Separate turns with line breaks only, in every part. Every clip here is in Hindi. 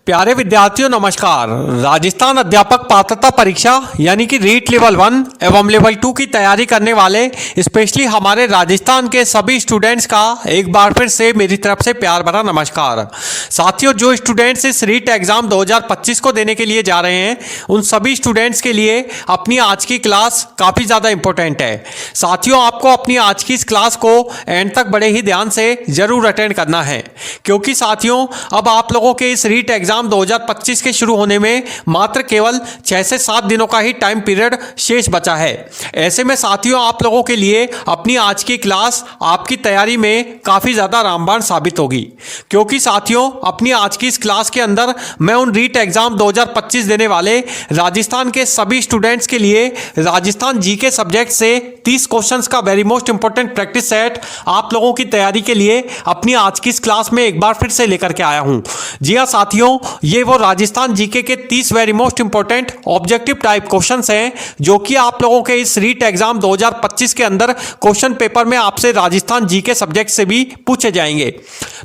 प्यारे विद्यार्थियों नमस्कार। राजस्थान अध्यापक पात्रता परीक्षा यानी कि रीट लेवल 1 एवं लेवल 2 की तैयारी करने वाले स्पेशली हमारे राजस्थान के सभी स्टूडेंट्स का एक बार फिर से मेरी तरफ से प्यार भरा नमस्कार। साथियों, जो स्टूडेंट्स इस रीट एग्जाम 2025 को देने के लिए जा रहे हैं उन सभी स्टूडेंट्स के लिए अपनी आज की क्लास काफ़ी ज़्यादा इंपॉर्टेंट है। साथियों, आपको अपनी आज की इस क्लास को एंड तक बड़े ही ध्यान से जरूर अटेंड करना है, क्योंकि साथियों अब आप लोगों के इस रीट एग्जाम 2025 के शुरू होने में मात्र केवल 6 से 7 दिनों का ही टाइम पीरियड शेष बचा है। ऐसे में साथियों आप लोगों के लिए अपनी आज की क्लास आपकी तैयारी में काफ़ी ज़्यादा रामबाण साबित होगी, क्योंकि साथियों अपनी आज की इस क्लास के अंदर मैं उन रीट एग्जाम 2025 देने वाले राजस्थान के सभी स्टूडेंट्स के लिए राजस्थान जीके सब्जेक्ट से 30 क्वेश्चंस का very most important practice set आप लोगों की तैयारी के लिए अपनी आज की इस क्लास में एक बार फिर से लेकर के आया हूं। जी हां साथियों, ये वो राजस्थान जीके के 30 very most important objective type questions हैं जो कि आप लोगों के इस रीट एग्जाम 2025 के अंदर क्वेश्चन पेपर में आपसे राजस्थान जीके सब्जेक्ट से भी पूछे जाएंगे।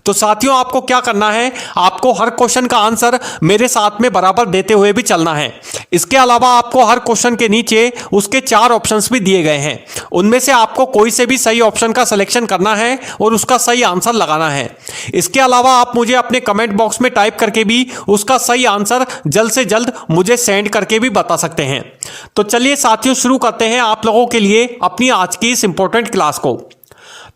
तो साथियों आपको क्या करना है, आपको हर क्वेश्चन का आंसर मेरे साथ में बराबर देते हुए भी चलना है। इसके अलावा आपको हर क्वेश्चन के नीचे उसके 4 ऑप्शंस भी दिए गए हैं, उनमें से आपको कोई से भी सही ऑप्शन का सिलेक्शन करना है और उसका सही आंसर लगाना है। इसके अलावा आप मुझे अपने कमेंट बॉक्स में टाइप करके भी उसका सही आंसर जल्द से जल्द मुझे सेंड करके भी बता सकते हैं। तो चलिए साथियों शुरू करते हैं आप लोगों के लिए अपनी आज की इस इंपॉर्टेंट क्लास को।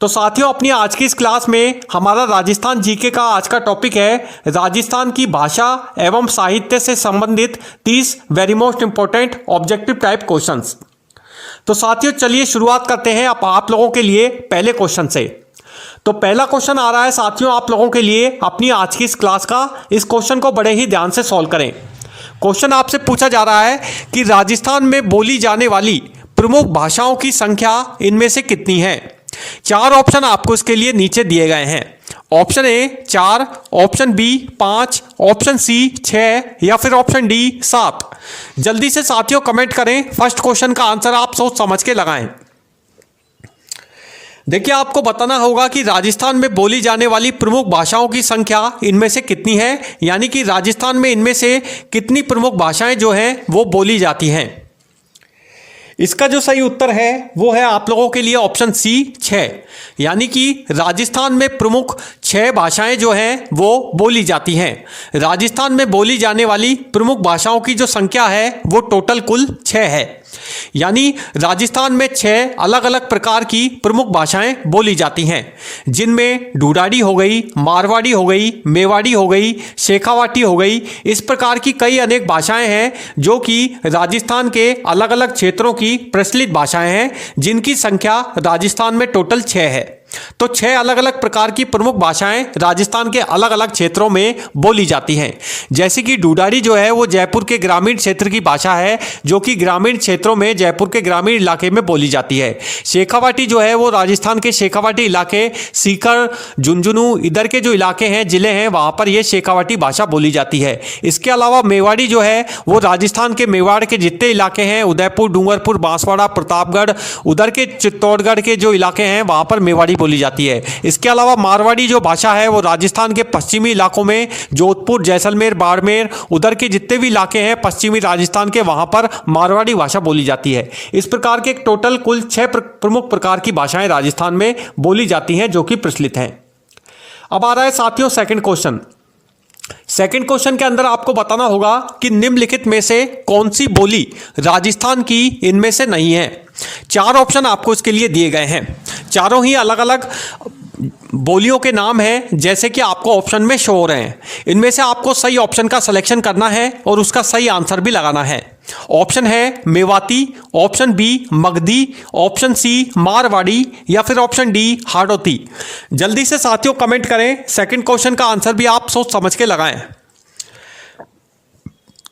तो साथियों अपनी आज की इस क्लास में हमारा राजस्थान जीके का आज का टॉपिक है राजस्थान की भाषा एवं साहित्य से संबंधित 30 very most important objective type questions. तो साथियों चलिए शुरुआत करते हैं आप लोगों के लिए पहले क्वेश्चन से। तो पहला क्वेश्चन आ रहा है साथियों आप लोगों के लिए अपनी आज की इस क्लास का। इस क्वेश्चन को बड़े ही ध्यान से सॉल्व करें। क्वेश्चन आपसे पूछा जा रहा है कि राजस्थान में बोली जाने वाली प्रमुख भाषाओं की संख्या इनमें से कितनी है। 4 ऑप्शन आपको इसके लिए नीचे दिए गए हैं। Option A 4, option B 5, option C 6 या फिर ऑप्शन डी 7। जल्दी से साथियों कमेंट करें, फर्स्ट क्वेश्चन का आंसर आप सोच समझ के लगाएं। देखिए आपको बताना होगा कि राजस्थान में बोली जाने वाली प्रमुख भाषाओं की संख्या इनमें से कितनी है, यानी कि राजस्थान में इनमें से कितनी प्रमुख भाषाएं जो हैं वो बोली जाती हैं। इसका जो सही उत्तर है वो है आप लोगों के लिए ऑप्शन सी 6, यानी कि राजस्थान में प्रमुख 6 भाषाएं जो हैं वो बोली जाती हैं। राजस्थान में बोली जाने वाली प्रमुख भाषाओं की जो संख्या है वो टोटल कुल 6 है, यानी राजस्थान में 6 अलग अलग प्रकार की प्रमुख भाषाएं बोली जाती हैं, जिनमें ढूढ़ाड़ी हो गई, मारवाड़ी हो गई, मेवाड़ी हो गई, शेखावाटी हो गई। इस प्रकार की कई अनेक भाषाएं हैं जो कि राजस्थान के अलग अलग क्षेत्रों की प्रचलित भाषाएं हैं, जिनकी संख्या राजस्थान में टोटल 6 है। तो 6 अलग अलग प्रकार की प्रमुख भाषाएं राजस्थान के अलग अलग क्षेत्रों में बोली जाती हैं। जैसे कि ढूढ़ाड़ी जो है वो जयपुर के ग्रामीण क्षेत्र की भाषा है, जो कि ग्रामीण क्षेत्रों में जयपुर के ग्रामीण इलाके में बोली जाती है। शेखावाटी जो है वो राजस्थान के शेखावाटी इलाके, सीकर, झुंझुनू इधर के जो इलाके हैं, जिले हैं, वहाँ पर ये शेखावाटी भाषा बोली जाती है। इसके अलावा मेवाड़ी जो है वो राजस्थान के मेवाड़ के जितने इलाके हैं, उदयपुर, डूंगरपुर, बांसवाड़ा, प्रतापगढ़, उधर के चित्तौड़गढ़ के जो इलाके हैं वहाँ पर मेवाड़ी बोली जाती है। इसके अलावा मारवाड़ी जो भाषा है वो राजस्थान के पश्चिमी इलाकों में, जोधपुर, जैसलमेर, बाड़मेर, उधर के जितने भी इलाके हैं पश्चिमी राजस्थान के, वहां पर मारवाड़ी भाषा बोली जाती है। इस प्रकार के टोटल कुल 6 प्रमुख प्रकार की भाषाएं राजस्थान में बोली जाती हैं जो कि प्रचलित हैं। अब आ रहा है साथियों सेकंड क्वेश्चन। सेकंड क्वेश्चन के अंदर आपको बताना होगा कि निम्नलिखित में से कौन सी बोली राजस्थान की इनमें से नहीं है। 4 ऑप्शन आपको इसके लिए दिए गए हैं। चारों ही अलग अलग बोलियों के नाम हैं, जैसे कि आपको ऑप्शन में शो हो रहे हैं। इनमें से आपको सही ऑप्शन का सिलेक्शन करना है और उसका सही आंसर भी लगाना है। ऑप्शन है Mewati, option B Magadhi, option C Marwari या फिर ऑप्शन डी हाड़ौती। जल्दी से साथियों कमेंट करें, सेकंड क्वेश्चन का आंसर भी आप सोच समझ के लगाएं।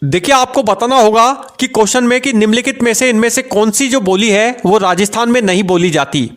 देखिए आपको बताना होगा कि क्वेश्चन में कि निम्नलिखित में से इनमें से कौन सी जो बोली है वो राजस्थान में नहीं बोली जाती।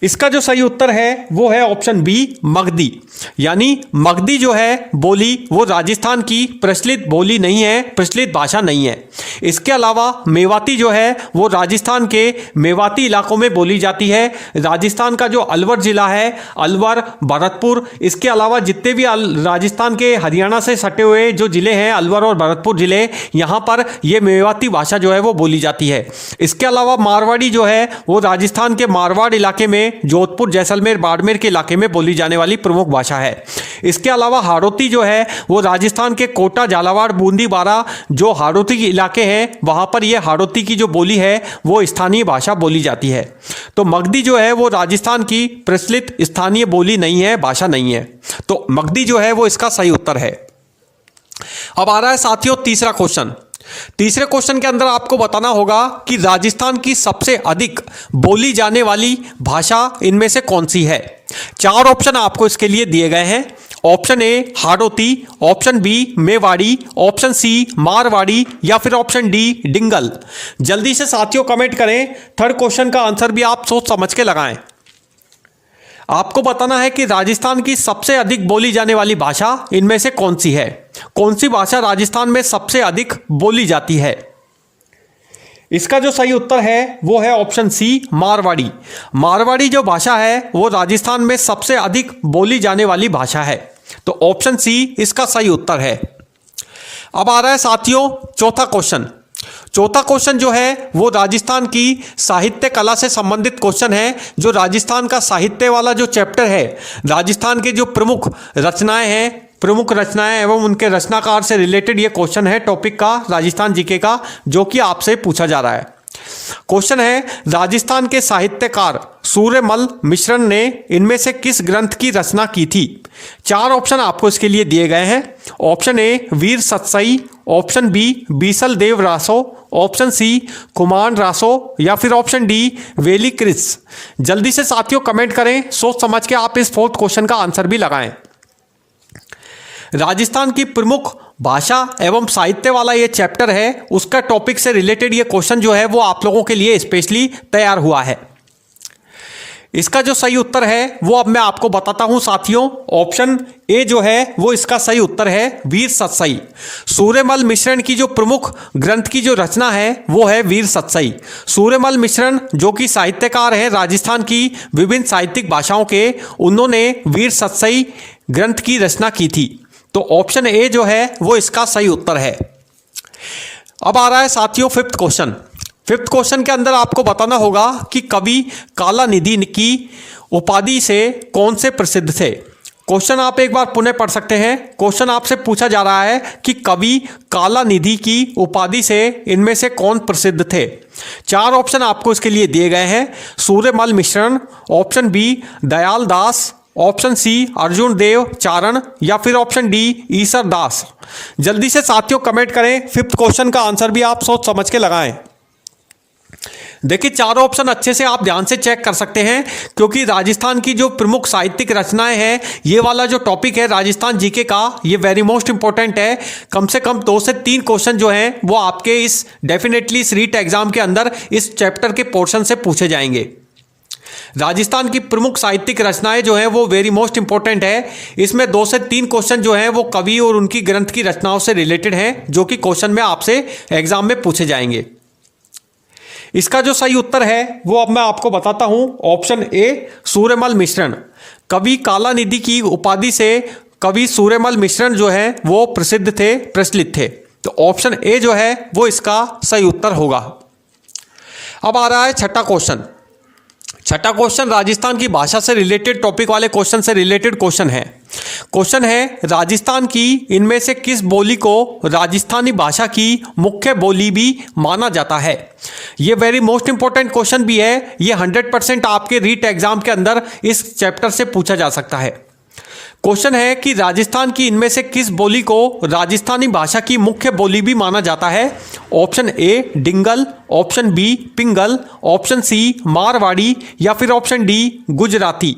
इसका जो सही उत्तर है वो है ऑप्शन बी, मगधी। यानी मगधी जो है बोली वो राजस्थान की प्रचलित बोली नहीं है, प्रचलित भाषा नहीं है। इसके अलावा मेवाती जो है वो राजस्थान के मेवाती इलाकों में बोली जाती है। राजस्थान का जो अलवर जिला है, अलवर, भरतपुर, इसके अलावा जितने भी राजस्थान के हरियाणा से सटे हुए जो जिले हैं, अलवर और भरतपुर जिले, यहाँ पर ये मेवाती भाषा जो है वो बोली जाती है। इसके अलावा मारवाड़ी जो है वो राजस्थान के मारवाड़ इलाके में, जोधपुर, जैसलमेर, बाड़मेर के इलाके में बोली जाने वाली प्रमुख भाषा है। इसके अलावा हाड़ौती जो है वो राजस्थान के कोटा, झालावाड़, बूंदी, बारा जो हाड़ौती के इलाके हैं वहां पर ये हाड़ौती की जो बोली है वो स्थानीय भाषा बोली जाती है। तो मगधी जो है वो राजस्थान की प्रचलित स्थानीय बोली नहीं है, भाषा नहीं है। तो मगधी जो है वो इसका सही उत्तर है। अब आ रहा है साथियों तीसरा क्वेश्चन। तीसरे क्वेश्चन के अंदर आपको बताना होगा कि राजस्थान की सबसे अधिक बोली जाने वाली भाषा इनमें से कौन सी है। 4 ऑप्शन आपको इसके लिए दिए गए हैं। Option A Hadoti, option B Mewari, option C Marwari या फिर ऑप्शन डी डिंगल। जल्दी से साथियों कमेंट करें। थर्ड क्वेश्चन का आंसर भी आप सोच समझ के लगाएं। आपको बताना है कि राजस्थान की सबसे अधिक बोली जाने वाली भाषा इनमें से कौन सी है। कौन सी भाषा राजस्थान में सबसे अधिक बोली जाती है। इसका जो सही उत्तर है वो है ऑप्शन सी मारवाड़ी। मारवाड़ी जो भाषा है वो राजस्थान में सबसे अधिक बोली जाने वाली भाषा है। तो ऑप्शन सी इसका सही उत्तर है। अब आ रहा है साथियों चौथा क्वेश्चन। चौथा क्वेश्चन जो है वो राजस्थान की साहित्य कला से संबंधित क्वेश्चन है। जो राजस्थान का साहित्य वाला जो चैप्टर है, राजस्थान के जो प्रमुख रचनाएं हैं, प्रमुख रचनाएं एवं उनके रचनाकार से रिलेटेड ये क्वेश्चन है टॉपिक का, राजस्थान जीके का, जो कि आपसे पूछा जा रहा है। क्वेश्चन है राजस्थान के साहित्यकार सूर्यमल मिश्रण ने इनमें से किस ग्रंथ की रचना की थी। 4 ऑप्शन आपको इसके लिए दिए गए हैं। Option A Veer Satsai, option B Bisal Dev Raso, option C Kuman Raso या फिर ऑप्शन डी वेली क्रिस। जल्दी से साथियों कमेंट करें, सोच समझ के आप इस 4th क्वेश्चन का आंसर भी लगाएं। राजस्थान की प्रमुख भाषा एवं साहित्य वाला ये चैप्टर है, उसका टॉपिक से रिलेटेड ये क्वेश्चन जो है वो आप लोगों के लिए स्पेशली तैयार हुआ है। इसका जो सही उत्तर है वो अब मैं आपको बताता हूं साथियों। ऑप्शन ए जो है वो इसका सही उत्तर है वीर सतसई। सूर्यमल मिश्रण की जो प्रमुख ग्रंथ की जो रचना है वो है वीर सतसई। सूर्यमल मिश्रण जो कि साहित्यकार हैं राजस्थान की विभिन्न साहित्यिक भाषाओं के, उन्होंने वीर सतसई ग्रंथ की रचना की थी। तो ऑप्शन ए जो है वो इसका सही उत्तर है। अब आ रहा है साथियों 5th क्वेश्चन। 5th क्वेश्चन के अंदर आपको बताना होगा कि कवि कालानिधि की उपाधि से कौन से प्रसिद्ध थे। क्वेश्चन आप एक बार पुनः पढ़ सकते हैं। क्वेश्चन आपसे पूछा जा रहा है कि कवि कालानिधि की उपाधि से इनमें से कौन प्रसिद्ध थे। 4 ऑप्शन आपको इसके लिए दिए गए हैं। सूर्यमल मिश्रण, ऑप्शन बी दयाल दास, ऑप्शन सी अर्जुन देव चारण या फिर ऑप्शन डी ईसर दास। जल्दी से साथियों कमेंट करें। 5th क्वेश्चन का आंसर भी आप सोच समझ के लगाएं। देखिए 4 ऑप्शन अच्छे से आप ध्यान से चेक कर सकते हैं, क्योंकि राजस्थान की जो प्रमुख साहित्यिक रचनाएं हैं, ये वाला जो टॉपिक है राजस्थान जीके का, ये वेरी मोस्ट इंपॉर्टेंट है। कम से कम 2 से 3 क्वेश्चन जो हैं वो आपके इस डेफिनेटली इस रीट एग्जाम के अंदर इस चैप्टर के पोर्शन से पूछे जाएंगे। राजस्थान की प्रमुख साहित्यिक रचनाएं जो हैं वो वेरी मोस्ट इंपॉर्टेंट है। इसमें 2 से 3 क्वेश्चन जो हैं वो कवि और उनकी ग्रंथ की रचनाओं से रिलेटेड हैं, जो कि क्वेश्चन में आपसे एग्जाम में पूछे जाएंगे। इसका जो सही उत्तर है वो अब मैं आपको बताता हूं। ऑप्शन ए सूर्यमल मिश्रण। कवि कालानिधि की उपाधि से कवि सूर्यमल मिश्रण जो है वो प्रसिद्ध थे, प्रचलित थे। तो ऑप्शन ए जो है वो इसका सही उत्तर होगा। अब आ रहा है 6ठा क्वेश्चन। 6ठा क्वेश्चन राजस्थान की भाषा से रिलेटेड टॉपिक वाले क्वेश्चन से रिलेटेड क्वेश्चन है। क्वेश्चन है राजस्थान की इनमें से किस बोली को राजस्थानी भाषा की मुख्य बोली भी माना जाता है। यह वेरी मोस्ट इंपॉर्टेंट क्वेश्चन भी है। यह 100% आपके रीट एग्जाम के अंदर इस चैप्टर से पूछा जा सकता है। क्वेश्चन है कि राजस्थान की इनमें से किस बोली को राजस्थानी भाषा की मुख्य बोली भी माना जाता है। Option A Dingal, option B Pingal, option C Marwari या फिर ऑप्शन डी गुजराती।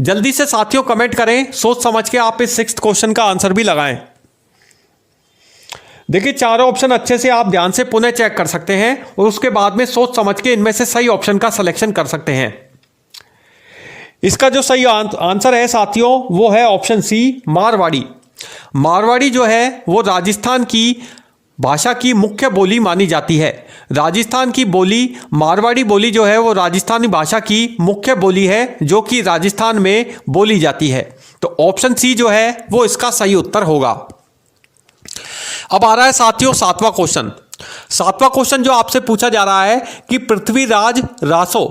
जल्दी से साथियों कमेंट करें, सोच समझ के आप इस 6th क्वेश्चन का आंसर भी लगाएं। देखिए 4 ऑप्शन अच्छे से आप ध्यान से पुनः चेक कर सकते हैं और उसके बाद में सोच समझ के इनमें से सही ऑप्शन का सिलेक्शन कर सकते हैं। इसका जो सही आंसर है साथियों वो है ऑप्शन सी मारवाड़ी। मारवाड़ी जो है वो राजस्थान की भाषा की मुख्य बोली मानी जाती है। राजस्थान की बोली मारवाड़ी बोली जो है वो राजस्थानी भाषा की मुख्य बोली है जो कि राजस्थान में बोली जाती है। तो ऑप्शन सी जो है वो इसका सही उत्तर होगा। अब आ रहा है साथियों सातवां क्वेश्चन। सातवां क्वेश्चन जो आपसे पूछा जा रहा है कि पृथ्वीराज रासो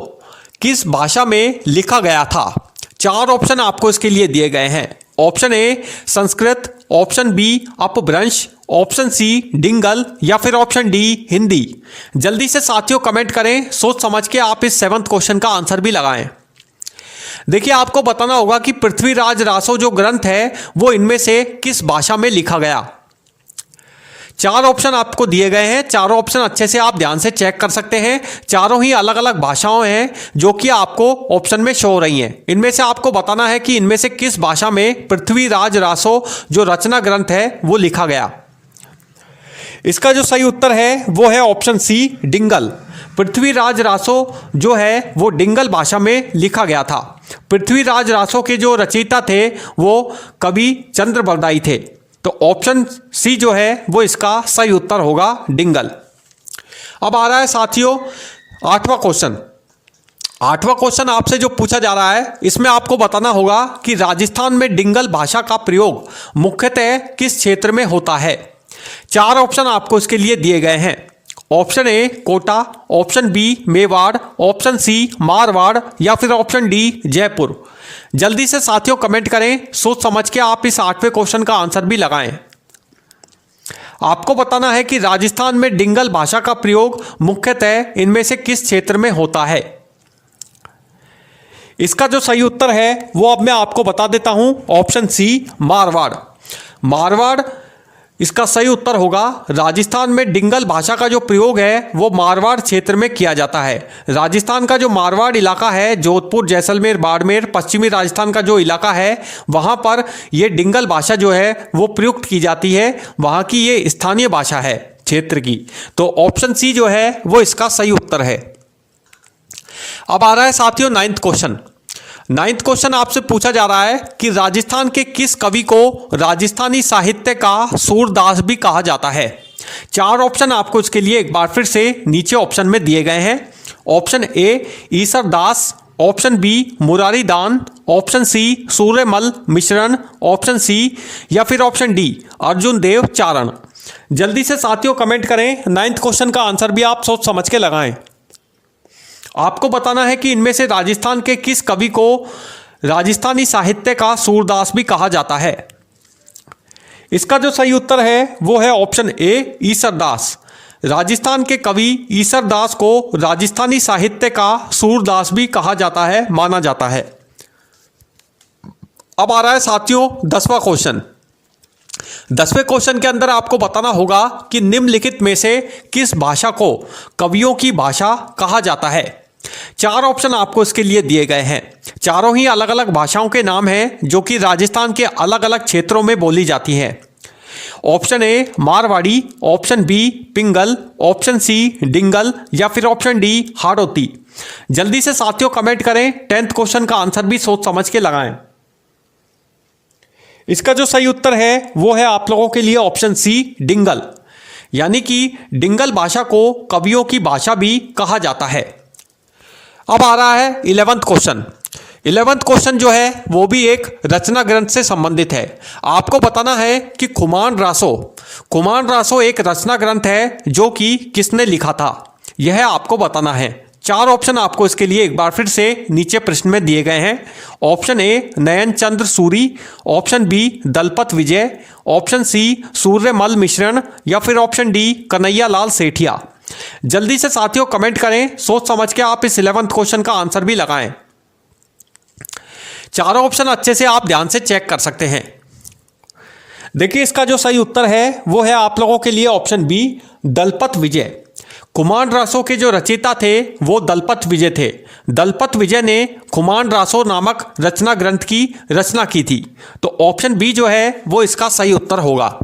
किस भाषा में लिखा गया था। चार ऑप्शन आपको इसके लिए दिए गए हैं। Option A Sanskrit, option B Apabhramsha, option C Dingal या फिर ऑप्शन डी हिंदी। जल्दी से साथियों कमेंट करें, सोच समझ के आप इस 7वें क्वेश्चन का आंसर भी लगाएं। देखिए आपको बताना होगा कि पृथ्वीराज रासो जो ग्रंथ है वो इनमें से किस भाषा में लिखा गया। चार ऑप्शन आपको दिए गए हैं। चारों ऑप्शन अच्छे से आप ध्यान से चेक कर सकते हैं। चारों ही अलग अलग भाषाओं हैं जो कि आपको ऑप्शन में शो हो रही हैं। इनमें से आपको बताना है कि इनमें से किस भाषा में पृथ्वीराज रासो जो रचना ग्रंथ है वो लिखा गया। इसका जो सही उत्तर है वो है ऑप्शन सी डिंगल। पृथ्वीराज रासो जो है वो डिंगल भाषा में लिखा गया था। पृथ्वीराज रासो के जो रचयिता थे वो कवि चंद्रबरदाई थे। तो ऑप्शन सी जो है वो इसका सही उत्तर होगा डिंगल। अब आ रहा है साथियों आठवां क्वेश्चन। आठवां क्वेश्चन आपसे जो पूछा जा रहा है इसमें आपको बताना होगा कि राजस्थान में डिंगल भाषा का प्रयोग मुख्यतः किस क्षेत्र में होता है। चार ऑप्शन आपको इसके लिए दिए गए हैं। Option A Kota, option B Mewar, option C Marwar या फिर ऑप्शन डी जयपुर। जल्दी से साथियों कमेंट करें, सोच समझ के आप इस 8वें क्वेश्चन का आंसर भी लगाएं। आपको बताना है कि राजस्थान में डिंगल भाषा का प्रयोग मुख्यतः इनमें से किस क्षेत्र में होता है। इसका जो सही उत्तर है वो अब मैं आपको बता देता हूं, ऑप्शन सी मारवाड़। मारवाड़ इसका सही उत्तर होगा। राजस्थान में डिंगल भाषा का जो प्रयोग है वो मारवाड़ क्षेत्र में किया जाता है। राजस्थान का जो मारवाड़ इलाका है, जोधपुर, जैसलमेर, बाड़मेर, पश्चिमी राजस्थान का जो इलाका है वहाँ पर ये डिंगल भाषा जो है वो प्रयुक्त की जाती है। वहाँ की ये स्थानीय भाषा है क्षेत्र की। तो ऑप्शन सी जो है वो इसका सही उत्तर है। अब आ रहा है साथियों 9वां क्वेश्चन। 9वां क्वेश्चन आपसे पूछा जा रहा है कि राजस्थान के किस कवि को राजस्थानी साहित्य का सूरदास भी कहा जाता है। चार ऑप्शन आपको इसके लिए एक बार फिर से नीचे ऑप्शन में दिए गए हैं। Option A Isardas, option B Murari Dan, option C Suryamal Mishran, option C या फिर ऑप्शन डी अर्जुन देव चारण। जल्दी से साथियों कमेंट करें। 9वां क्वेश्चन का आंसर भी आप सोच समझ के लगाएं। आपको बताना है कि इनमें से राजस्थान के किस कवि को राजस्थानी साहित्य का सूरदास भी कहा जाता है। इसका जो सही उत्तर है वो है ऑप्शन ए ईसरदास। राजस्थान के कवि ईसरदास को राजस्थानी साहित्य का सूरदास भी कहा जाता है, माना जाता है। अब आ रहा है साथियों 10वां क्वेश्चन। 10वें क्वेश्चन के अंदर आपको बताना होगा कि निम्नलिखित में से किस भाषा को कवियों की भाषा कहा जाता है। चार ऑप्शन आपको इसके लिए दिए गए हैं। चारों ही अलग अलग भाषाओं के नाम हैं जो कि राजस्थान के अलग अलग क्षेत्रों में बोली जाती हैं। Option A Marwari, option B Pingal, option C Dingal या फिर ऑप्शन डी हाड़ौती। जल्दी से साथियों कमेंट करें। 10th क्वेश्चन का आंसर भी सोच समझ के लगाएं। इसका जो सही उत्तर है वो है आप लोगों के लिए ऑप्शन सी डिंगल। यानी कि डिंगल भाषा को कवियों की भाषा भी कहा जाता है। अब आ रहा है 11th क्वेश्चन। 11th क्वेश्चन जो है वो भी एक रचना ग्रंथ से संबंधित है। आपको बताना है कि खुमान रासो एक रचना ग्रंथ है जो कि किसने लिखा था, यह आपको बताना है। चार ऑप्शन आपको इसके लिए एक बार फिर से नीचे प्रश्न में दिए गए हैं। Option A Nayan Chandra Suri, option B Dalpat Vijay, option C Suryamal Mishran या फिर ऑप्शन डी कन्हैया लाल सेठिया। जल्दी से साथियों कमेंट करें, सोच समझ के आप इस 11th क्वेश्चन का आंसर भी लगाएं। चारों ऑप्शन अच्छे से आप ध्यान से चेक कर सकते हैं। देखिए इसका जो सही उत्तर है वो है आप लोगों के लिए ऑप्शन बी दलपत विजय। खुमान रासो के जो रचयिता थे वो दलपत विजय थे। दलपत विजय ने खुमान रासो नामक रचना ग्रंथ की रचना की थी। तो ऑप्शन बी जो है वो इसका सही उत्तर होगा।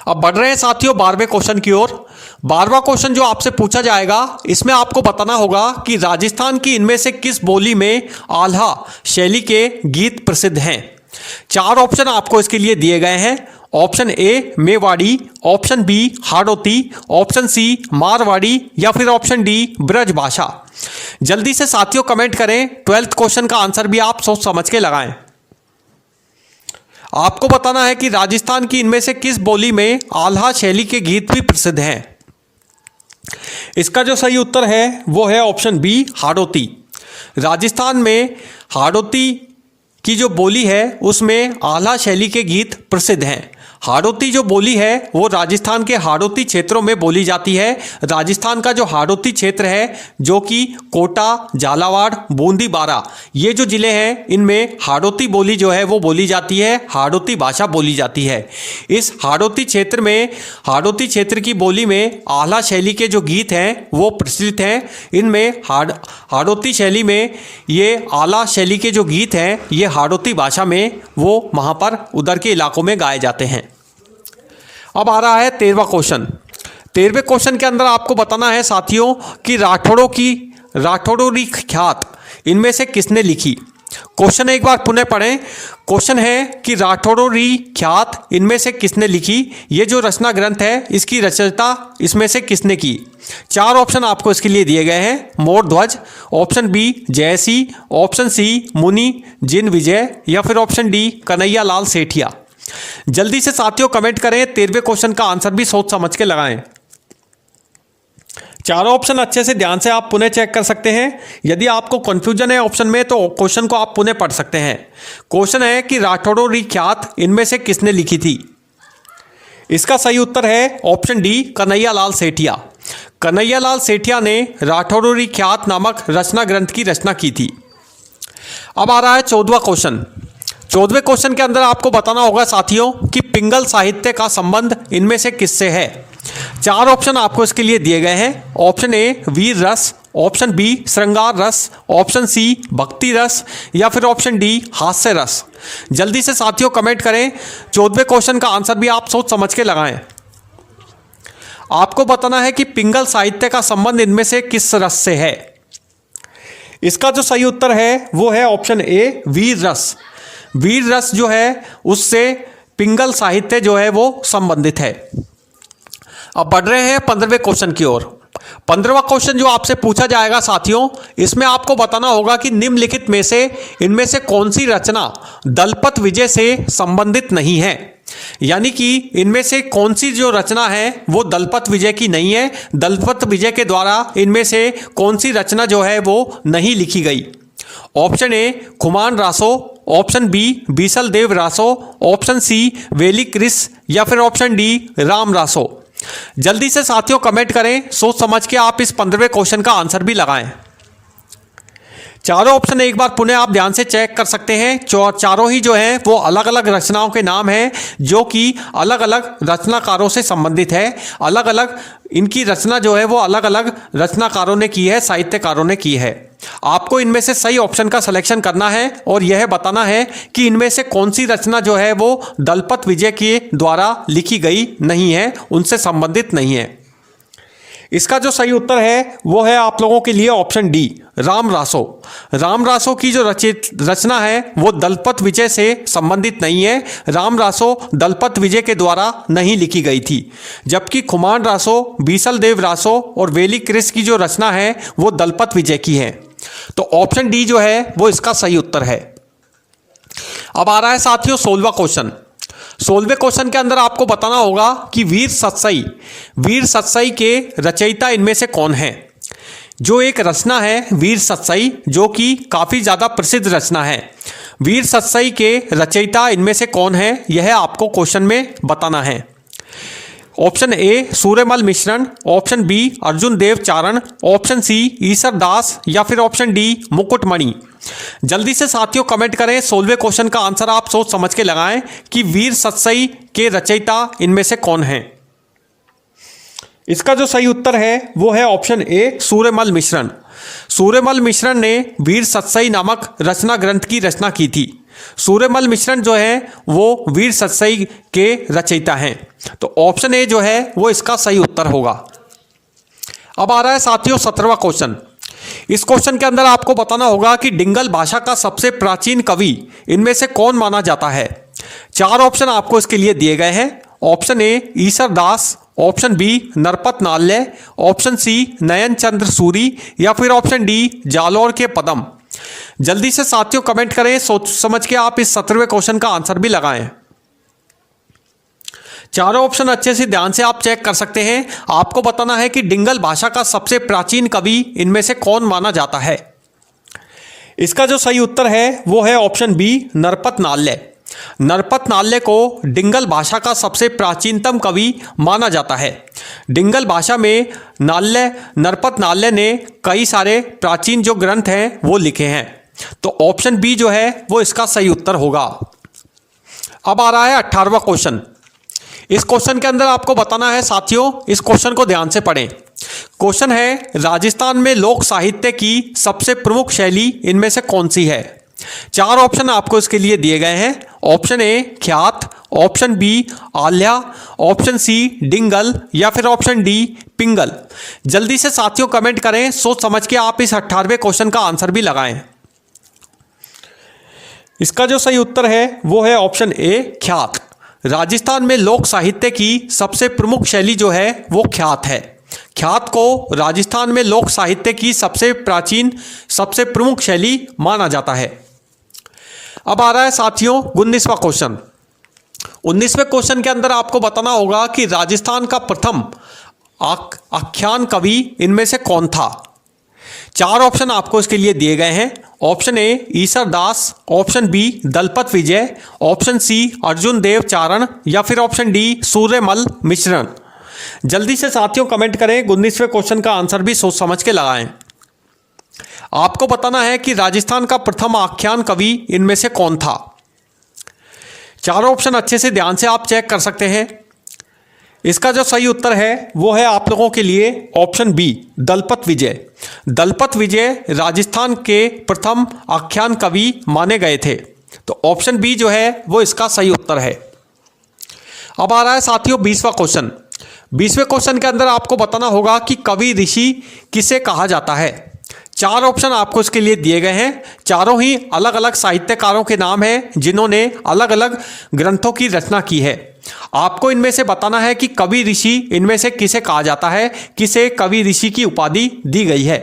अब बढ़ रहे हैं साथियों 12वें क्वेश्चन की ओर। 12वां क्वेश्चन जो आपसे पूछा जाएगा, इसमें आपको बताना होगा कि राजस्थान की इनमें से किस बोली में आल्हा शैली के गीत प्रसिद्ध हैं। 4 ऑप्शन आपको इसके लिए दिए गए हैं। Option A Mewari, option B Hadoti, option C Marwari या फिर ऑप्शन डी ब्रजभाषा। जल्दी से साथियों कमेंट करें। 12th क्वेश्चन का आंसर भी आप सोच समझ के लगाएं। आपको बताना है कि राजस्थान की इनमें से किस बोली में आल्हा शैली के गीत भी प्रसिद्ध हैं। इसका जो सही उत्तर है वो है ऑप्शन बी हाड़ौती। राजस्थान में हाड़ौती की जो बोली है उसमें आल्हा शैली के गीत प्रसिद्ध हैं। हाड़ौती जो बोली है वो राजस्थान के हाड़ौती क्षेत्रों में बोली जाती है। राजस्थान का जो हाड़ौती क्षेत्र है, जो कि कोटा, झालावाड़, बूंदी, बारा, ये जो ज़िले हैं इनमें हाड़ौती बोली जो है वो बोली जाती है, हाड़ौती भाषा बोली जाती है। इस हाड़ौती क्षेत्र में, हाड़ौती क्षेत्र की बोली में आल्हा शैली के जो गीत हैं वो प्रचलित हैं। इनमें हाड़ौती शैली में ये आल्हा शैली के जो गीत हैं ये हाड़ौती भाषा में वो वहाँ पर उधर के इलाकों में गाए जाते हैं। अब आ रहा है 13वां क्वेश्चन। 13वें क्वेश्चन के अंदर आपको बताना है साथियों कि राठौड़ों ख्यात इनमें से किसने लिखी। क्वेश्चन एक बार पुनः पढ़ें। क्वेश्चन है कि राठौड़ों ख्यात इनमें से किसने लिखी। ये जो रचना ग्रंथ है इसकी रचयिता इसमें से किसने की। 4 ऑप्शन आपको इसके लिए दिए गए हैं। Mordhwaj, option B Jaysi, option C Muni Jin Vijay या फिर ऑप्शन डी कन्हैया लाल सेठिया। जल्दी से साथियों कमेंट करें। 13वें क्वेश्चन का आंसर भी सोच समझ के लगाएं। चारों ऑप्शन अच्छे से ध्यान से आप पुनः चेक कर सकते हैं। यदि आपको कंफ्यूजन है ऑप्शन में तो क्वेश्चन को आप पुनः पढ़ सकते हैं। क्वेश्चन है कि राठौड़ों ख्यात इनमें से किसने लिखी थी। इसका सही उत्तर है ऑप्शन डी कन्हैया लाल सेठिया। कन्हैया लाल सेठिया ने राठौड़ों ख्यात नामक रचना ग्रंथ की रचना की थी। अब आ रहा है 14वां क्वेश्चन। 14वें क्वेश्चन के अंदर आपको बताना होगा साथियों कि पिंगल साहित्य का संबंध इनमें से किससे है। 4 ऑप्शन आपको इसके लिए दिए गए हैं। ऑप्शन ए वीर रस, ऑप्शन बी श्रृंगार रस, ऑप्शन सी भक्ति रस या फिर ऑप्शन डी हास्य रस। जल्दी से साथियों कमेंट करें। 14वें क्वेश्चन का आंसर भी आप सोच समझ के लगाएं। आपको बताना है कि पिंगल साहित्य का संबंध इनमें से किस रस से है। इसका जो सही उत्तर है वो है ऑप्शन ए वीर रस। वीर रस जो है उससे पिंगल साहित्य जो है वो संबंधित है। अब बढ़ रहे हैं 15वें क्वेश्चन की ओर। 15वां क्वेश्चन जो आपसे पूछा जाएगा साथियों, इसमें आपको बताना होगा कि निम्नलिखित में से इनमें से कौन सी रचना दलपत विजय से संबंधित नहीं है। यानी कि इनमें से कौन सी जो रचना है वो दलपत विजय की नहीं है। दलपत विजय के द्वारा इनमें से कौन सी रचना जो है वो नहीं लिखी गई। Option A Khuman Raso, option B Bisal Dev Raso, option C Veli Kris या फिर ऑप्शन डी राम रासो। जल्दी से साथियों कमेंट करें। सोच समझ के आप इस 15वें क्वेश्चन का आंसर भी लगाएं। चारों ऑप्शन एक बार पुनः आप ध्यान से चेक कर सकते हैं। चारों ही जो हैं वो अलग अलग रचनाओं के नाम हैं जो कि अलग अलग रचनाकारों से संबंधित है। अलग अलग इनकी रचना जो है वो अलग अलग रचनाकारों ने की है, साहित्यकारों ने की है। आपको इनमें से सही ऑप्शन का सिलेक्शन करना है और यह बताना है कि इनमें से कौन सी रचना जो है वो दलपत विजय के द्वारा लिखी गई नहीं है, उनसे संबंधित नहीं है। इसका जो सही उत्तर है वो है आप लोगों के लिए ऑप्शन डी राम रासो। राम रासो की जो रचना है वो दलपत विजय से संबंधित नहीं है। राम रासो दलपत विजय के द्वारा नहीं लिखी गई थी, जबकि खुमान रासो, बीसल देव रासो और वेली क्रिस की जो रचना है वो दलपत विजय की है। तो ऑप्शन डी जो है वो इसका सही उत्तर है। अब आ रहा है साथियों 16वां क्वेश्चन। 16वें क्वेश्चन के अंदर आपको बताना होगा कि वीर सतसई के रचयिता इनमें से कौन है। जो एक रचना है वीर सतसई जो कि काफ़ी ज़्यादा प्रसिद्ध रचना है, वीर सतसई के रचयिता इनमें से कौन है यह आपको क्वेश्चन में बताना है। Option A Suryamal Mishran, option B Arjun Dev Charan, option C Isar दास या फिर ऑप्शन डी मुकुटमणि। जल्दी से साथियों कमेंट करें। 16वें क्वेश्चन का आंसर आप सोच समझ के लगाएं कि वीर सतसई के रचयिता इनमें से कौन है। इसका जो सही उत्तर है वो है ऑप्शन ए सूर्यमल मिश्रण। सूर्यमल मिश्रण ने वीर सतसई नामक रचना ग्रंथ की रचना की थी। सूर्यमल मिश्रण जो है वो वीर सतसई के रचयिता हैं। तो ऑप्शन ए जो है वो इसका सही उत्तर होगा। अब आ रहा है साथियों 17वां क्वेश्चन। इस क्वेश्चन के अंदर आपको बताना होगा कि डिंगल भाषा का सबसे प्राचीन कवि इनमें से कौन माना जाता है। 4 ऑप्शन आपको इसके लिए दिए गए हैं। Option A Isar Das, option B Narpat Nalya, option C Nayan Chandra Suri या फिर ऑप्शन डी जालौर के पदम। जल्दी से साथियों कमेंट करें, सोच समझ के आप इस 17वें क्वेश्चन का आंसर भी लगाएं। चारों ऑप्शन अच्छे से ध्यान से आप चेक कर सकते हैं। आपको बताना है कि डिंगल भाषा का सबसे प्राचीन कवि इनमें से कौन माना जाता है। इसका जो सही उत्तर है वो है ऑप्शन बी नरपत नाल्य। नरपत नाल्य को डिंगल भाषा का सबसे प्राचीनतम कवि माना जाता है। डिंगल भाषा में नरपत नाल्य ने कई सारे प्राचीन जो ग्रंथ हैं वो लिखे हैं। तो ऑप्शन बी जो है वो इसका सही उत्तर होगा। अब आ रहा है 18वां क्वेश्चन। इस क्वेश्चन के अंदर आपको बताना है साथियों, इस क्वेश्चन को ध्यान से पढ़ें। क्वेश्चन है राजस्थान में लोक साहित्य की सबसे प्रमुख शैली इनमें से कौन सी है। 4 ऑप्शन आपको इसके लिए दिए गए हैं। ऑप्शन ए ख्यात, ऑप्शन बी आल्या, ऑप्शन सी डिंगल या फिर ऑप्शन डी पिंगल। जल्दी से साथियों कमेंट करें, सोच समझ के आप इस 18वें क्वेश्चन का आंसर भी लगाएं। इसका जो सही उत्तर है वो है ऑप्शन ए ख्यात। राजस्थान में लोक साहित्य की सबसे प्रमुख शैली जो है वो ख्यात है। ख्यात को राजस्थान में लोक साहित्य की सबसे प्राचीन सबसे प्रमुख शैली माना जाता है। अब आ रहा है साथियों 19वां क्वेश्चन। 19वें क्वेश्चन के अंदर आपको बताना होगा कि राजस्थान का प्रथम आख्यान कवि इनमें से कौन था। 4 ऑप्शन आपको इसके लिए दिए गए हैं। Option A Isar Das, option B Dalpat Vijay, option C Arjun Dev Charan या फिर ऑप्शन डी सूर्यमल मिश्रण। जल्दी से साथियों कमेंट करें, 19वें क्वेश्चन का आंसर भी सोच समझ के लगाएं। आपको बताना है कि राजस्थान का प्रथम आख्यान कवि इनमें से कौन था। 4 ऑप्शन अच्छे से ध्यान से आप चेक कर सकते हैं। इसका जो सही उत्तर है वो है आप लोगों के लिए ऑप्शन बी दलपत विजय। दलपत विजय राजस्थान के प्रथम आख्यान कवि माने गए थे। तो ऑप्शन बी जो है वो इसका सही उत्तर है। अब आ रहा है साथियों 20वां क्वेश्चन। 20वें क्वेश्चन के अंदर आपको बताना होगा कि कवि ऋषि किसे कहा जाता है। 4 ऑप्शन आपको इसके लिए दिए गए हैं। चारों ही अलग अलग साहित्यकारों के नाम हैं जिन्होंने अलग अलग ग्रंथों की रचना की है। आपको इनमें से बताना है कि कवि ऋषि इनमें से किसे कहा जाता है, किसे कवि ऋषि की उपाधि दी गई है।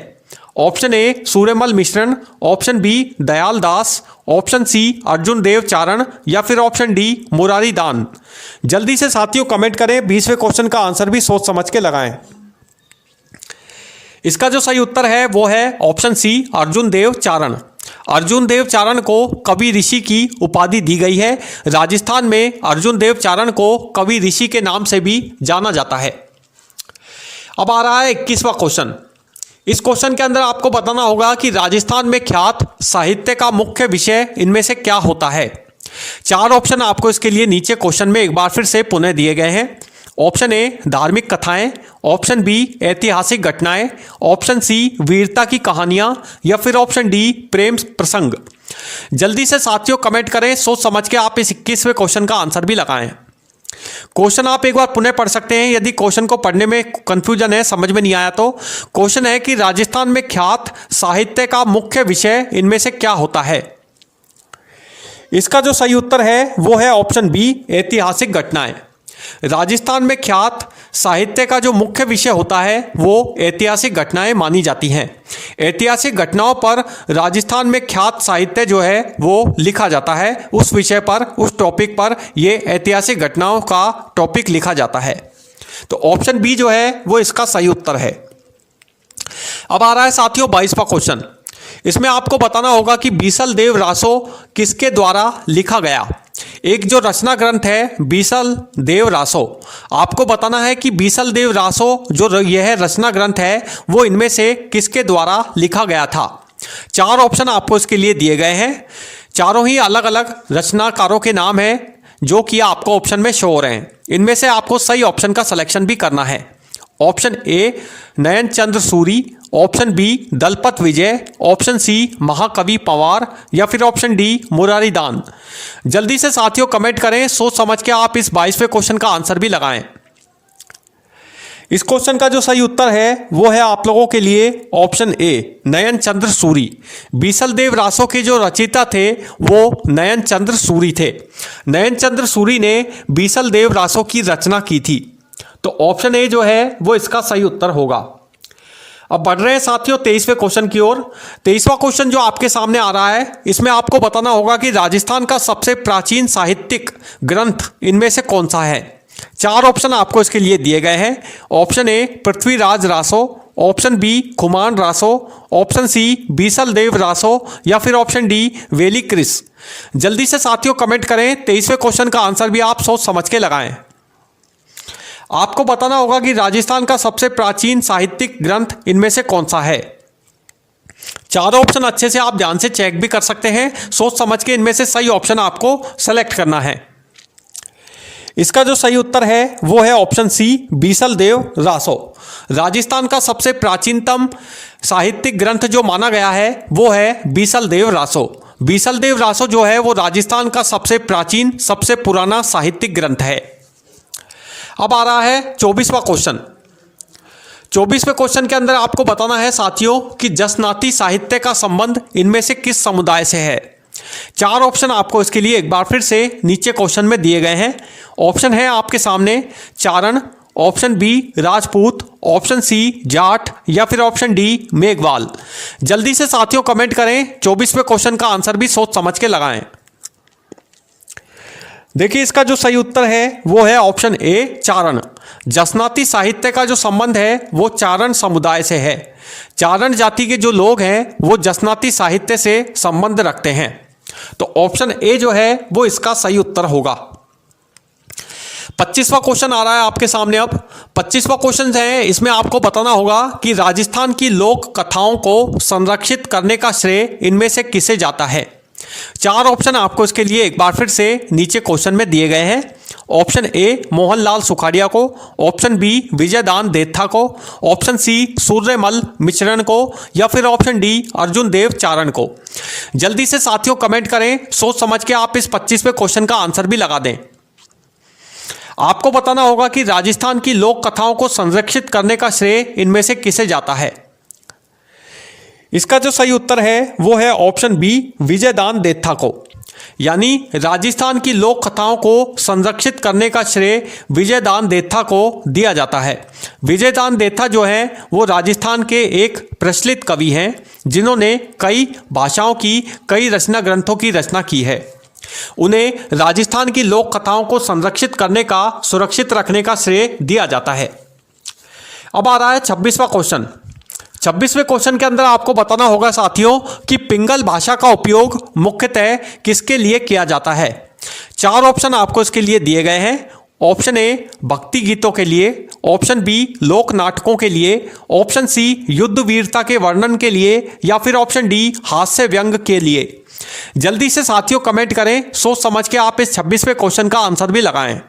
Option A Suryamal Mishran, option B Dayal Das, option C Arjun Dev Charan या फिर ऑप्शन डी मुरारी दान। जल्दी से साथियों कमेंट करें, 20वें क्वेश्चन का आंसर भी सोच समझ के लगाएं। इसका जो सही उत्तर है वो है ऑप्शन सी अर्जुन देव चारण। अर्जुन देव चारण को कवि ऋषि की उपाधि दी गई है। राजस्थान में अर्जुन देव चारण को कवि ऋषि के नाम से भी जाना जाता है। अब आ रहा है 21वां क्वेश्चन। इस क्वेश्चन के अंदर आपको बताना होगा कि राजस्थान में ख्यात साहित्य का मुख्य विषय इनमें से क्या होता है। 4 ऑप्शन आपको इसके लिए नीचे क्वेश्चन में एक बार फिर से पुनः दिए गए हैं। ऑप्शन ए धार्मिक कथाएं, ऑप्शन बी ऐतिहासिक घटनाएं, ऑप्शन सी वीरता की कहानियां या फिर ऑप्शन डी प्रेम प्रसंग। जल्दी से साथियों कमेंट करें, सोच समझ के आप इस 21वें क्वेश्चन का आंसर भी लगाएं। क्वेश्चन आप एक बार पुनः पढ़ सकते हैं यदि क्वेश्चन को पढ़ने में कंफ्यूजन है, समझ में नहीं आया तो। क्वेश्चन है कि राजस्थान में ख्यात साहित्य का मुख्य विषय इनमें से क्या होता है। इसका जो सही उत्तर है वो है ऑप्शन बी ऐतिहासिक घटनाएं। राजस्थान में ख्यात साहित्य का जो मुख्य विषय होता है वो ऐतिहासिक घटनाएं मानी जाती हैं। ऐतिहासिक घटनाओं पर राजस्थान में ख्यात साहित्य जो है वो लिखा जाता है। उस विषय पर, उस टॉपिक पर ये ऐतिहासिक घटनाओं का टॉपिक लिखा जाता है। तो ऑप्शन बी जो है वो इसका सही उत्तर है। अब आ रहा है साथियों 22वां क्वेश्चन। इसमें आपको बताना होगा कि बीसल देव रासो किसके द्वारा लिखा गया। एक जो रचना ग्रंथ है बीसल देव रासो, आपको बताना है कि बीसल देव रासो जो यह रचना ग्रंथ है वो इनमें से किसके द्वारा लिखा गया था। 4 ऑप्शन आपको इसके लिए दिए गए हैं। चारों ही अलग अलग रचनाकारों के नाम हैं जो कि आपको ऑप्शन में शो हो रहे हैं। इनमें से आपको सही ऑप्शन का सिलेक्शन भी करना है। Option A Nayan Chandra Suri, option B Dalpat Vijay, option C महाकवि पंवार या फिर ऑप्शन डी मुरारी दान। जल्दी से साथियों कमेंट करें, सोच समझ के आप इस 22वें क्वेश्चन का आंसर भी लगाएं। इस क्वेश्चन का जो सही उत्तर है वो है आप लोगों के लिए ऑप्शन ए, नयन चंद्र सूरी। बीसल देव रासो के जो रचयिता थे वो नयन चंद्र सूरी थे। नयन चंद्र सूरी ने बीसल देव रासो की रचना की थी। तो ऑप्शन ए जो है वो इसका सही उत्तर होगा। अब बढ़ रहे हैं साथियों 23वें क्वेश्चन की ओर। 23वां क्वेश्चन जो आपके सामने आ रहा है, इसमें आपको बताना होगा कि राजस्थान का सबसे प्राचीन साहित्यिक ग्रंथ इनमें से कौन सा है। 4 ऑप्शन आपको इसके लिए दिए गए हैं। Option A, Prithviraj Raso, option B, Khuman Raso, option C, Bisal Dev Raso, या फिर ऑप्शन डी, वेली क्रिस। जल्दी से साथियों कमेंट करें। 23वें क्वेश्चन का आंसर भी आप सोच समझ के लगाएं। आपको बताना होगा कि राजस्थान का सबसे प्राचीन साहित्यिक ग्रंथ इनमें से कौन सा है। 4 ऑप्शन अच्छे से आप ध्यान से चेक भी कर सकते हैं। सोच समझ के इनमें से सही ऑप्शन आपको सेलेक्ट करना है। इसका जो सही उत्तर है वो है ऑप्शन सी, बीसल देव रासो। राजस्थान का सबसे प्राचीनतम साहित्यिक ग्रंथ जो माना गया है वो है बीसल देव रासो। बीसल देव रासो जो है वो राजस्थान का सबसे प्राचीन, सबसे पुराना साहित्यिक ग्रंथ है। अब आ रहा है 24वां क्वेश्चन। 24वें क्वेश्चन के अंदर आपको बताना है साथियों कि जसनाती साहित्य का संबंध इनमें से किस समुदाय से है। 4 ऑप्शन आपको इसके लिए एक बार फिर से नीचे क्वेश्चन में दिए गए हैं। ऑप्शन है आपके सामने Charan, option B Rajput, option C Jat, या फिर ऑप्शन डी मेघवाल। जल्दी से साथियों कमेंट करें। 24वें क्वेश्चन का आंसर भी सोच समझ के लगाएं। देखिए इसका जो सही उत्तर है वो है ऑप्शन ए, चारण। जसनाती साहित्य का जो संबंध है वो चारण समुदाय से है। चारण जाति के जो लोग हैं वो जसनाती साहित्य से संबंध रखते हैं। तो ऑप्शन ए जो है वो इसका सही उत्तर होगा। 25वां क्वेश्चन आ रहा है आपके सामने। अब 25वां क्वेश्चन है, इसमें आपको बताना होगा कि राजस्थान की लोक कथाओं को संरक्षित करने का श्रेय इनमें से किसे जाता है। 4 ऑप्शन आपको इसके लिए एक बार फिर से नीचे क्वेश्चन में दिए गए हैं। ऑप्शन ए, मोहनलाल सुखाड़िया को, ऑप्शन बी, विजयदान देथा को, ऑप्शन सी, सूर्यमल मिश्रण को, या फिर ऑप्शन डी, अर्जुन देव चारण को। जल्दी से साथियों कमेंट करें। सोच समझ के आप इस 25वें क्वेश्चन का आंसर भी लगा दें। आपको बताना होगा कि राजस्थान की लोक कथाओं को संरक्षित करने का श्रेय इनमें से किसे जाता है। इसका जो सही उत्तर है वो है ऑप्शन बी, विजयदान देथा को। यानी राजस्थान की लोक कथाओं को संरक्षित करने का श्रेय विजयदान देथा को दिया जाता है। विजयदान देथा जो है वो राजस्थान के एक प्रचलित कवि हैं जिन्होंने कई भाषाओं की, कई रचना ग्रंथों की रचना की है। उन्हें राजस्थान की लोक कथाओं को संरक्षित करने का, सुरक्षित रखने का श्रेय दिया जाता है। अब आ रहा है 26वां क्वेश्चन। 26वें क्वेश्चन के अंदर आपको बताना होगा साथियों कि पिंगल भाषा का उपयोग मुख्यतः किसके लिए किया जाता है। 4 ऑप्शन आपको इसके लिए दिए गए हैं। ऑप्शन ए, भक्ति गीतों के लिए, ऑप्शन बी, लोक नाटकों के लिए, ऑप्शन सी, युद्ध वीरता के वर्णन के लिए, या फिर ऑप्शन डी, हास्य व्यंग के लिए। जल्दी से साथियों कमेंट करें। सोच समझ के आप इस 26वें क्वेश्चन का आंसर भी लगाएं।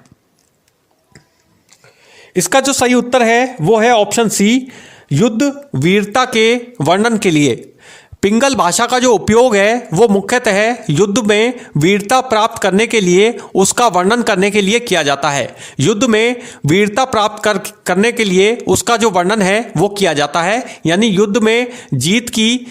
इसका जो सही उत्तर है वो है ऑप्शन सी, युद्ध वीरता के वर्णन के लिए। पिंगल भाषा का जो उपयोग है वो मुख्यतः युद्ध में वीरता प्राप्त करने के लिए, उसका वर्णन करने के लिए किया जाता है। युद्ध में वीरता प्राप्त करने के लिए उसका जो वर्णन है वो किया जाता है। यानी युद्ध में जीत की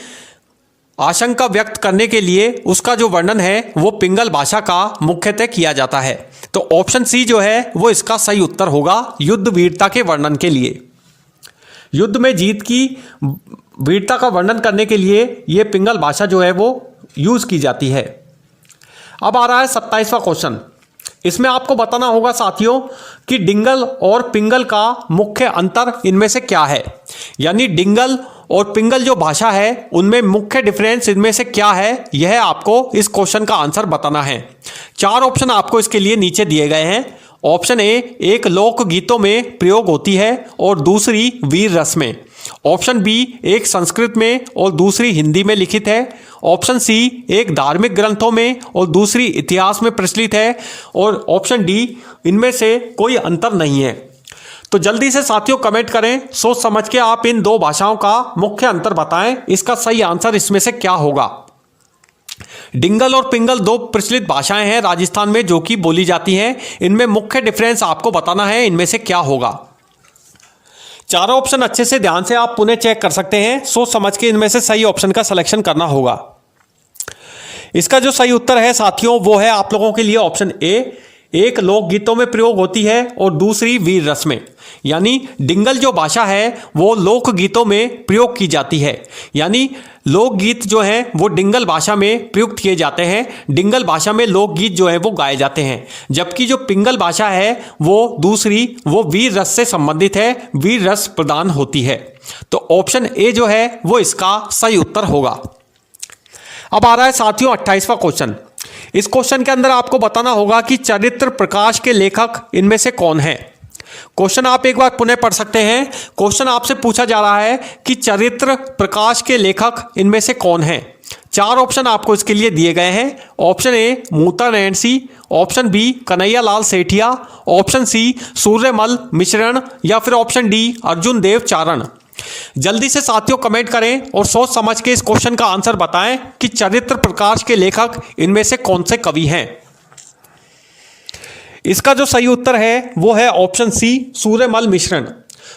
आशंका व्यक्त करने के लिए उसका जो वर्णन है वो पिंगल भाषा का मुख्यतः किया जाता है। तो ऑप्शन सी जो है वो इसका सही उत्तर होगा, युद्ध वीरता के वर्णन के लिए। युद्ध में जीत की वीरता का वर्णन करने के लिए ये पिंगल भाषा जो है वो यूज की जाती है। अब आ रहा है 27वां क्वेश्चन। इसमें आपको बताना होगा साथियों कि डिंगल और पिंगल का मुख्य अंतर इनमें से क्या है। यानी डिंगल और पिंगल जो भाषा है उनमें मुख्य डिफरेंस इनमें से क्या है, यह आपको इस क्वेश्चन का आंसर बताना है। 4 ऑप्शन आपको इसके लिए नीचे दिए गए हैं। ऑप्शन ए, एक लोक गीतों में प्रयोग होती है और दूसरी वीर रस में। ऑप्शन बी, एक संस्कृत में और दूसरी हिंदी में लिखित है। ऑप्शन सी, एक धार्मिक ग्रंथों में और दूसरी इतिहास में प्रचलित है। और ऑप्शन डी, इनमें से कोई अंतर नहीं है। तो जल्दी से साथियों कमेंट करें। सोच समझ के आप इन 2 भाषाओं का मुख्य अंतर बताएं। इसका सही आंसर इसमें से क्या होगा। डिंगल और पिंगल 2 प्रचलित भाषाएं हैं राजस्थान में जो कि बोली जाती हैं। इनमें मुख्य डिफरेंस आपको बताना है, इनमें से क्या होगा। चारों ऑप्शन अच्छे से ध्यान से आप पुनः चेक कर सकते हैं, सोच समझ के इनमें से सही ऑप्शन का सिलेक्शन करना होगा। इसका जो सही उत्तर है साथियों वो है आप लोगों के लिए ऑप्शन ए, एक लोकगीतों में प्रयोग होती है और दूसरी वीर रस में। यानी डिंगल जो भाषा है वो लोकगीतों में प्रयोग की जाती है, यानी लोकगीत जो हैं वो डिंगल भाषा में प्रयुक्त किए जाते हैं, डिंगल भाषा में लोकगीत जो है वो गाए जाते हैं। जबकि जो पिंगल भाषा है वो दूसरी, वो वीर रस से संबंधित है, वीर रस प्रदान होती है। तो ऑप्शन ए जो है वो इसका सही उत्तर होगा। अब आ रहा है साथियों 28वां क्वेश्चन। इस क्वेश्चन के अंदर आपको बताना होगा कि चरित्र प्रकाश के लेखक इनमें से कौन है। क्वेश्चन आप एक बार पुनः पढ़ सकते हैं। क्वेश्चन आपसे पूछा जा रहा है कि चरित्र प्रकाश के लेखक इनमें से कौन है। चार ऑप्शन आपको इसके लिए दिए गए हैं। Option A Muta Nainsi, option B Kanhaiya Lal Sethia, option C Suryamal Mishran या फिर ऑप्शन डी अर्जुन देव चारण। जल्दी से साथियों कमेंट करें और सोच समझ के इस क्वेश्चन का आंसर बताएं कि चरित्र प्रकाश के लेखक इनमें से कौन से कवि हैं। इसका जो सही उत्तर है वो है ऑप्शन सी सूर्यमल मिश्रण।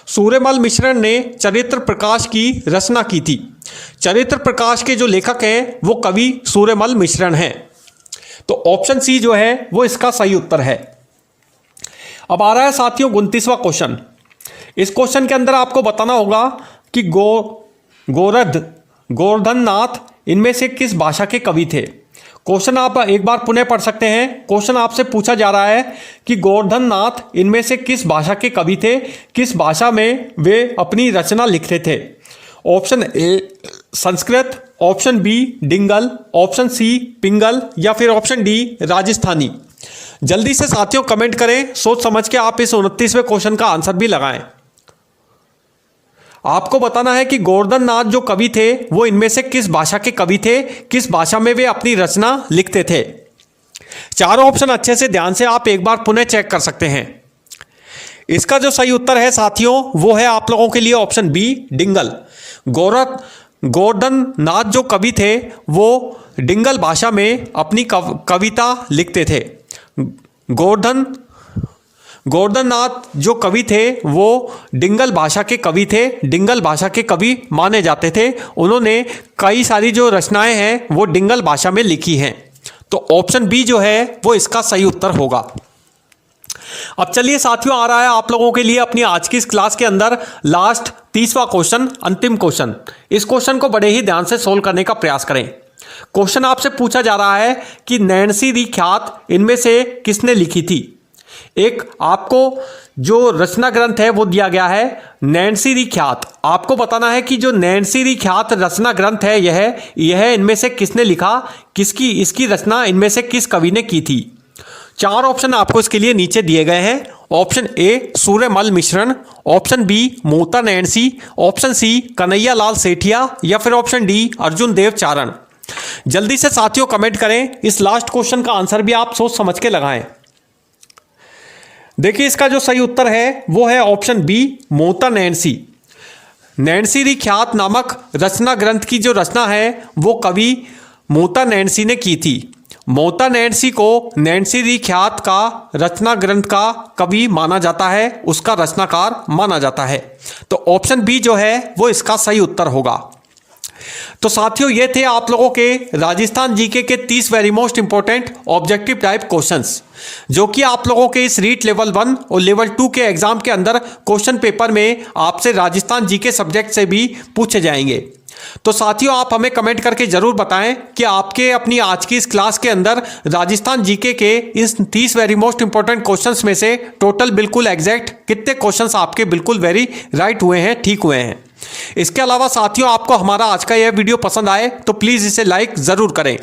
सूर्यमल मिश्रण ने चरित्र प्रकाश की रचना की थी। चरित्र प्रकाश के जो लेखक हैं वो कवि सूर्यमल मिश्रण हैं। तो ऑप्शन सी जो है वो इसका सही उत्तर है। अब आ रहा है साथियों 29वां क्वेश्चन। इस क्वेश्चन के अंदर आपको बताना होगा कि गोवर्धन नाथ इनमें से किस भाषा के कवि थे। क्वेश्चन आप एक बार पुनः पढ़ सकते हैं। क्वेश्चन आपसे पूछा जा रहा है कि गोवर्धन नाथ इनमें से किस भाषा के कवि थे, किस भाषा में वे अपनी रचना लिखते थे। Option A Sanskrit, option B Dingal, option C Pingal या फिर ऑप्शन डी राजस्थानी। जल्दी से साथियों कमेंट करें, सोच समझ के आप इस 29वें क्वेश्चन का आंसर भी लगाएं। आपको बताना है कि गोवर्धन नाथ जो कवि थे वो इनमें से किस भाषा के कवि थे, किस भाषा में वे अपनी रचना लिखते थे। चारों ऑप्शन अच्छे से ध्यान से आप एक बार पुनः चेक कर सकते हैं। इसका जो सही उत्तर है साथियों वो है आप लोगों के लिए ऑप्शन बी डिंगल। गोवर्धन नाथ जो कवि थे वो डिंगल भाषा में अपनी कविता लिखते थे। गोवर्धन नाथ जो कवि थे वो डिंगल भाषा के कवि थे, डिंगल भाषा के कवि माने जाते थे। उन्होंने कई सारी जो रचनाएं हैं वो डिंगल भाषा में लिखी हैं। तो ऑप्शन बी जो है वो इसका सही उत्तर होगा। अब चलिए साथियों आ रहा है आप लोगों के लिए अपनी आज की इस क्लास के अंदर लास्ट 30वां क्वेश्चन, अंतिम क्वेश्चन। इस क्वेश्चन को बड़े ही ध्यान से सोल्व करने का प्रयास करें। क्वेश्चन आपसे पूछा जा रहा है कि नैणसी री ख्यात इनमें से किसने लिखी थी। एक आपको जो रचना ग्रंथ है वो दिया गया है नैणसी री ख्यात। आपको बताना है कि जो नैणसी री ख्यात रचना ग्रंथ है यह इनमें से किसने लिखा, किसकी इसकी रचना इनमें से किस कवि ने की थी। चार ऑप्शन आपको इसके लिए नीचे दिए गए हैं। Option A Suryamal Mishran, option B Muta Nainsi, option C Kanhaiya Lal Sethia या फिर ऑप्शन डी अर्जुन देव चारण। जल्दी से साथियों कमेंट करें, इस लास्ट क्वेश्चन का आंसर भी आप सोच समझ के लगाएं। देखिए इसका जो सही उत्तर है वो है ऑप्शन बी मूता नैणसी। नैणसी री ख्यात नामक रचना ग्रंथ की जो रचना है वो कवि मूता नैणसी ने की थी। मूता नैणसी को नैणसी री ख्यात का रचना ग्रंथ का कवि माना जाता है, उसका रचनाकार माना जाता है। तो ऑप्शन बी जो है वो इसका सही उत्तर होगा। तो साथियों ये थे आप लोगों के राजस्थान जीके के 30 very most important objective type questions, जो कि आप लोगों के इस रीट लेवल 1 और लेवल 2 के एग्जाम के अंदर क्वेश्चन पेपर में आपसे राजस्थान जीके सब्जेक्ट से भी पूछे जाएंगे। तो साथियों आप हमें कमेंट करके जरूर बताएं कि आपके अपनी आज की इस क्लास के अंदर राजस्थान जीके के इस 30 वेरी मोस्ट इंपॉर्टेंट क्वेश्चंस में से टोटल बिल्कुल एग्जैक्ट कितने क्वेश्चंस आपके बिल्कुल वेरी राइट हुए हैं, ठीक हुए हैं। इसके अलावा साथियों आपको हमारा आज का यह वीडियो पसंद आए तो प्लीज़ इसे लाइक ज़रूर करें।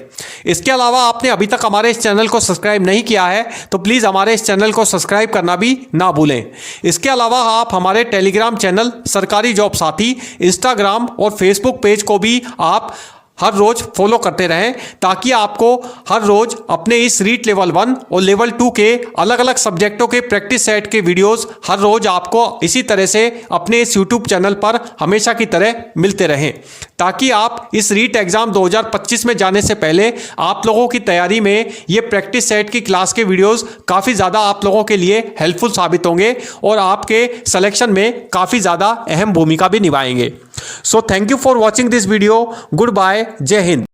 इसके अलावा आपने अभी तक हमारे इस चैनल को सब्सक्राइब नहीं किया है तो प्लीज़ हमारे इस चैनल को सब्सक्राइब करना भी ना भूलें। इसके अलावा आप हमारे टेलीग्राम चैनल सरकारी जॉब साथी, इंस्टाग्राम और फेसबुक पेज को भी आप हर रोज फॉलो करते रहें ताकि आपको हर रोज अपने इस रीट लेवल 1 और लेवल 2 के अलग अलग सब्जेक्टों के प्रैक्टिस सेट के वीडियोस हर रोज आपको इसी तरह से अपने इस यूट्यूब चैनल पर हमेशा की तरह मिलते रहें, ताकि आप इस रीट एग्जाम 2025 में जाने से पहले आप लोगों की तैयारी में ये प्रैक्टिस सेट की क्लास के वीडियोस काफ़ी ज़्यादा आप लोगों के लिए हेल्पफुल साबित होंगे और आपके सिलेक्शन में काफ़ी ज़्यादा अहम भूमिका भी निभाएंगे। So thank you for watching this video. Good bye, जय हिंद।